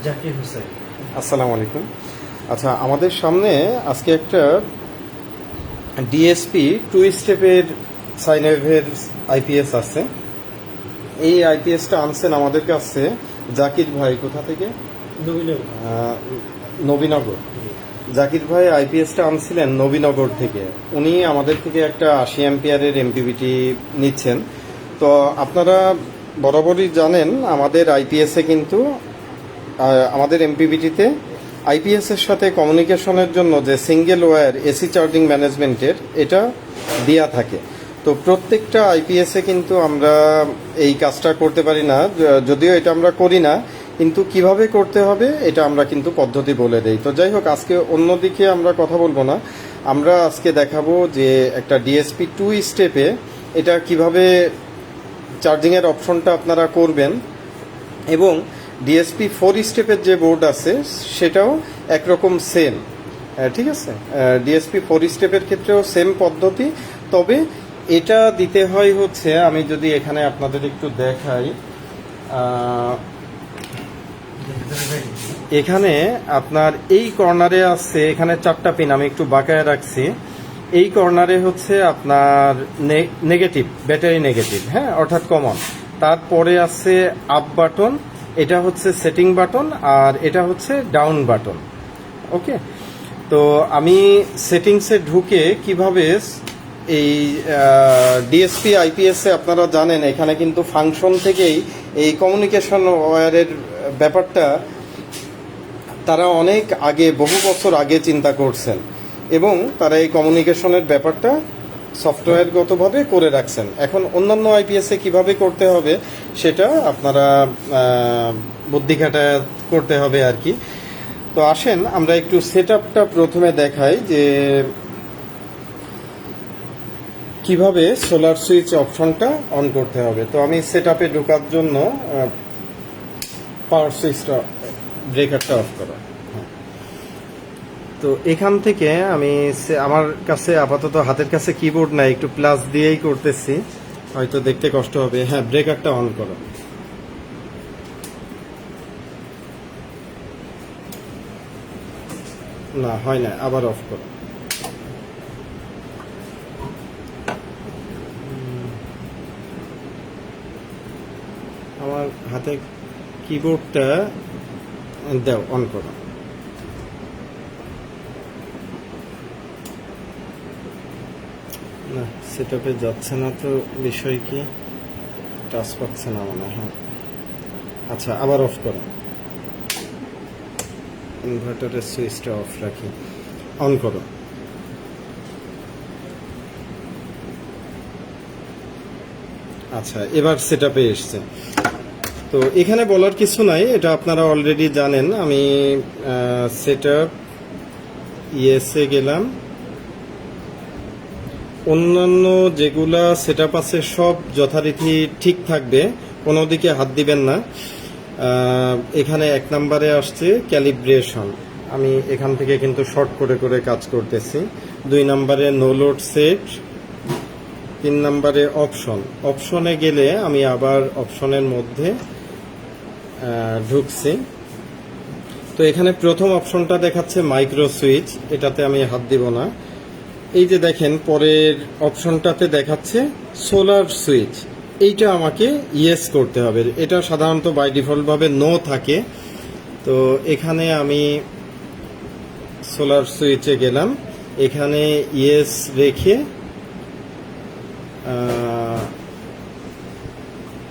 জাকির হোসেন। আসসালামু আলাইকুম। আচ্ছা, আমাদের সামনে আজকে একটা ডিএসপি 2 স্টেপের সাইন ওয়েভের আইপিএস আছে। এই আইপিএসটা আনছেন আমাদের কাছে জাকির ভাই। কোথা থেকে? নবীনগর। জাকির ভাই আইপিএসটা আনছিলেন নবীনগর থেকে। উনি আমাদের থেকে একটা 80 অ্যাম্পিয়ারের এমপিভিটি নিচ্ছেন। তো আপনারা বরাবরই জানেন আমাদের আইপিএসে কিন্তু আমাদের এমপিভিটিতে আইপিএসের সাথে কমিউনিকেশনের জন্য যে সিঙ্গেল ওয়্যার এসি চার্জিং ম্যানেজমেন্টের এটা দেয়া থাকে। তো প্রত্যেকটা আইপিএসে কিন্তু আমরা এই কাজটা করতে পারি না, যদিও এটা আমরা করি না, কিন্তু কিভাবে করতে হবে এটা আমরা কিন্তু পদ্ধতি বলে দেই। তো যাই হোক, আজকে অন্যদিকে আমরা কথা বলবো না। আমরা আজকে দেখাবো যে একটা ডিএসপি 2 স্টেপে এটা কিভাবে চার্জিংয়ের অপশনটা আপনারা করবেন, এবং ডিএসপি 4 স্টেপের যে বোর্ড আছে সেটাও একরকম সেম। ঠিক আছে, ডিএসপি 4 স্টেপের ক্ষেত্রেও সেম পদ্ধতি, তবে এটা দিতে হয় হচ্ছে, আমি যদি এখানে আপনাদের একটু দেখাই, এখানে আপনার এই কর্নারে আছে, এখানে 4টা পিন আমি একটু বাঁকায় রাখছি। এই কর্নারে হচ্ছে আপনার নেগেটিভ, ব্যাটারি নেগেটিভ, হ্যাঁ, অর্থাৎ কমন। তারপরে আছে আপ বাটন, এটা হচ্ছে সেটিং বাটন, আর এটা হচ্ছে ডাউন বাটন। ওকে, তো আমি সেটিংসে ঢুকে কিভাবে এই ডিএসপি আইপিএসে আপনারা জানেন এখানে কিন্তু ফাংশন থেকেই এই কমিউনিকেশন ওয়্যারের ব্যাপারটা তারা অনেক আগে, বহু বছর আগে চিন্তা করছেন, এবং তারা এই কমিউনিকেশনের ব্যাপারটা সফটওয়্যারগতভাবে করে রাখছেন। এখন অন্যান্য আইপিএসে কিভাবে করতে হবে সেটা আপনারা বুদ্ধি খাটায় করতে হবে আর কি। তো আসেন আমরা একটু সেটআপটা প্রথমে দেখাই যে কিভাবে সোলার সুইচ অপশনটা অন করতে হবে। তো আমি সেটআপে ঢোকার জন্য পাওয়ার সুইচটা, ব্রেকারটা অফ করা। তো এখান থেকে আমি, আমার কাছে আপাতত হাতের কাছে কিবোর্ড নাই, একটু প্লাস দিয়েই করতেছি, হয়তো দেখতে কষ্ট হবে। হ্যাঁ, ব্রেকারটা অন করো। না, হয় না, আবার অফ করো। আমার হাতে কিবোর্ডটা দাও, অন করো। না, সেটআপে যাচ্ছে না তো, বিষয় কি, টাচ পাচ্ছে না মনে হয়। আচ্ছা, আবার অফ করো। ইনভার্টারের সুইচটা অফ রাখি, অন করো। আচ্ছা, এবার সেটআপে এসছে। তো এখানে বলার কিছু নাই, এটা আপনারা অলরেডি জানেন। আমি সেটআপ ইয়েসে গেলাম, অন্যান্য যেগুলা সেটআপ আছে সব যথারীতি ঠিক থাকবে, কোনো দিকে হাত দিবেন না। এখানে 1 নম্বরে আসছে ক্যালিব্রেশন, আমি এখান থেকে কিন্তু শর্ট করে করে কাজ করতেছি। 2 নম্বরে নো লোড সেট, 3 নম্বরে অপশন। অপশনে গেলে আমি আবার অপশনের মধ্যে ঢুকছি। তো এখানে প্রথম অপশনটা দেখাচ্ছে মাইক্রো সুইচ, এটাতে আমি হাত দিব না। এই যে দেখেন পরের অপশনটাতে দেখাচ্ছে সোলার সুইচ, এইটা আমাকে ইয়েস করতে হবে। এটা সাধারণত বাই ডিফল্ট ভাবে নো থাকে। তো এখানে আমি সোলার সুইচে গেলাম, এখানে ইয়েস রেখে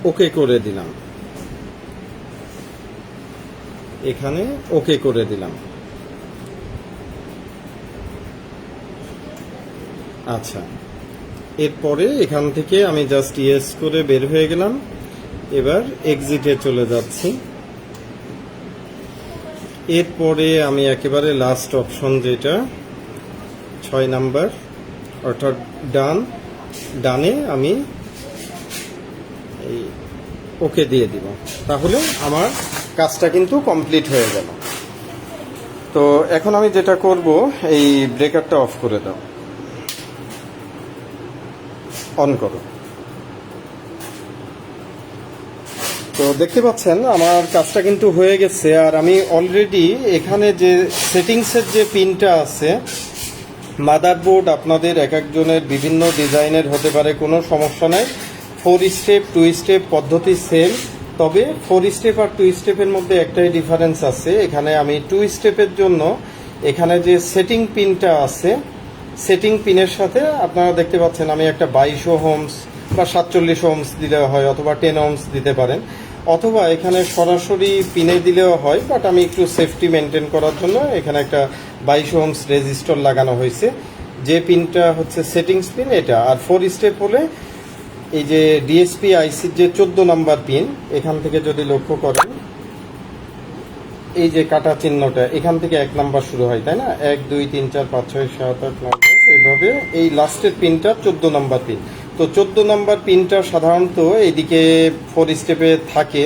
ওকে করে দিলাম, এখানে ওকে করে দিলাম। আচ্ছা, এরপরে এখান থেকে আমি জাস্ট ইয়েস করে বের হয়ে গেলাম। এবার এক্সিটে চলে যাচ্ছি। এরপরে আমি একেবারে লাস্ট অপশন, যেটা 6 নাম্বার, অর্থাৎ ডানে আমি এই ওকে দিয়ে দিব, তাহলে আমার কাজটা কিন্তু কমপ্লিট হয়ে গেল। তো এখন আমি যেটা করব, এই ব্রেকারটা অফ করে দাও, অন করো। তো দেখতে পাচ্ছেন আমার কাজটা কিন্তু হয়ে গেছে, আর আমি অলরেডি এখানে যে সেটিংসের যে পিনটা আছে, মাদারবোর্ড আপনাদের এক একজনের বিভিন্ন ডিজাইনের হতে পারে, কোনো সমস্যা নাই। 4 স্টেপ 2 স্টেপ পদ্ধতি সেম, তবে 4 স্টেপ আর 2 স্টেপের মধ্যে একটাই ডিফারেন্স আছে। এখানে আমি 2 স্টেপের জন্য এখানে যে সেটিং পিনটা আছে, সেটিং পিনের সাথে আপনারা দেখতে পাচ্ছেন আমি একটা 22 ওহমস বা 47 ওহমস দিলে হয়, অথবা 10 ওহমস দিতে পারেন, অথবা এখানে সরাসরি পিনে দিলেও হয়, বাট আমি একটু সেফটি মেনটেন করার জন্য এখানে একটা 22 ওহমস রেজিস্টর লাগানো হয়েছে। যে পিনটা হচ্ছে সেটিংস পিন এটা, আর 4 স্টেপ হলে এই যে ডিএসপি আইসির যে 14 নাম্বার পিন, এখান থেকে যদি লক্ষ্য করেন এই যে কাটা চিহ্নটা, এখান থেকে 1 নাম্বার শুরু হয়, তাই না? 1 2 3 4 5 6 7 8 9 10, এইভাবে এই লাস্টের পিনটা 14 নাম্বার পিন। তো 14 নাম্বার পিনটা সাধারণত এইদিকে 4 স্টেপে থাকে,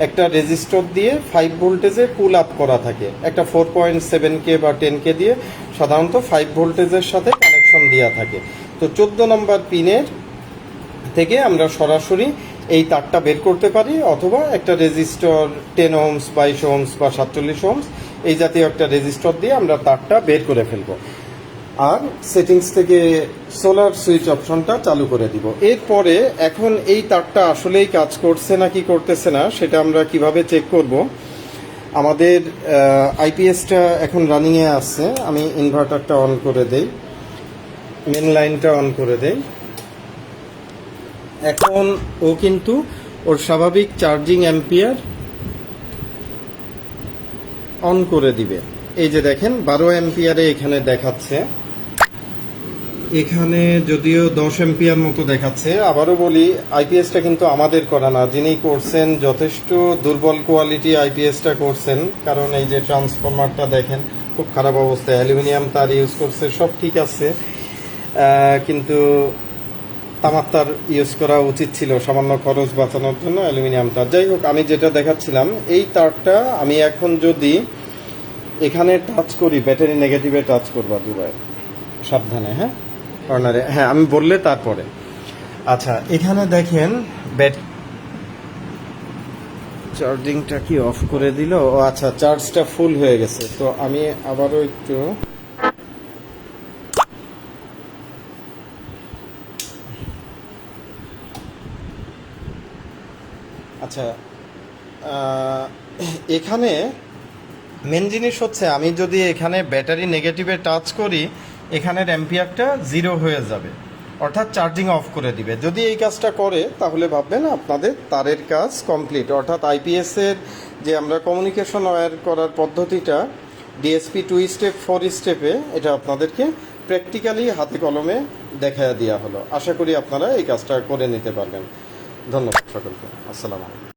একটা রেজিস্টর দিয়ে 5 ভোল্টেজে পুল আপ করা থাকে, একটা 4.7K বা 10K দিয়ে সাধারণত 5 ভোল্টেজের সাথে কানেকশন দেওয়া থাকে। তো 14 নাম্বার পিনের থেকে আমরা সরাসরি এই তারটা বের করতে পারি, অথবা একটা রেজিস্টর 10 ওহমস 22 ওহমস বা 47 ওহমস এই জাতীয় একটা রেজিস্টর দিয়ে আমরা তারটা বের করে ফেলবো, আর সেটিংস থেকে সোলার সুইচ অপশনটা চালু করে দিব। এরপরে এখন এই তারটা আসলেই কাজ করছে নাকি করতেছে না সেটা আমরা কিভাবে চেক করব। আমাদের আইপিএসটা এখন রানিংয়ে আছে, আমি ইনভার্টারটা অন করে দেই, মেন লাইনটা অন করে দেই। এখন ও কিন্তু ওর স্বাভাবিক চার্জিং অ্যাম্পিয়ার অন করে দিবে। এই যে দেখেন 12 অ্যাম্পিয়ারে এখানে দেখাচ্ছে, এখানে যদিও 10 অ্যাম্পিয়ার মতো দেখাচ্ছে। আবারও বলি, আইপিএসটা কিন্তু আমাদের করা না, যিনি করছেন যথেষ্ট দুর্বল কোয়ালিটি আইপিএসটা করছেন, কারণ এই যে ট্রান্সফরমারটা দেখেন খুব খারাপ অবস্থায়, অ্যালুমিনিয়াম তার ইউজ করছে, সব ঠিক আছে, কিন্তু তামার তার ইউজ করা উচিত ছিল সামান্য খরচ বাঁচানোর জন্য, অ্যালুমিনিয়াম তার। যাই হোক, আমি যেটা দেখাচ্ছিলাম, এই তারটা আমি এখন যদি এখানে টাচ করি, ব্যাটারি নেগেটিভে টাচ করবা দুবার, সাবধানে, হ্যাঁ কর্নারে, হ্যাঁ আমি বললে তারপরে। আচ্ছা, এখানে দেখেন চার্জিংটা কি অফ করে দিল? ও আচ্ছা, চার্জটা ফুল হয়ে গেছে। তো আমি আবারও একটু আচ্ছা, এখানে মেন জিনিস হচ্ছে আমি যদি এখানে ব্যাটারি নেগেটিভে টাচ করি, এখানের অ্যাম্পিয়ারটা 0 হয়ে যাবে, অর্থাৎ চার্জিং অফ করে দিবে। যদি এই কাজটা করে তাহলে ভাববেন আপনাদের তারের কাজ কমপ্লিট, অর্থাৎ আইপিএসের যে আমরা কমিউনিকেশন ওয়্যার করার পদ্ধতিটা ডিএসপি 2 স্টেপ 4 স্টেপে, এটা আপনাদেরকে প্র্যাকটিক্যালি হাতে কলমে দেখায়া দেওয়া হলো। আশা করি আপনারা এই কাজটা করে নিতে পারবেন। ধন্যবাদ সকলকে, আসসালামু আলাইকুম।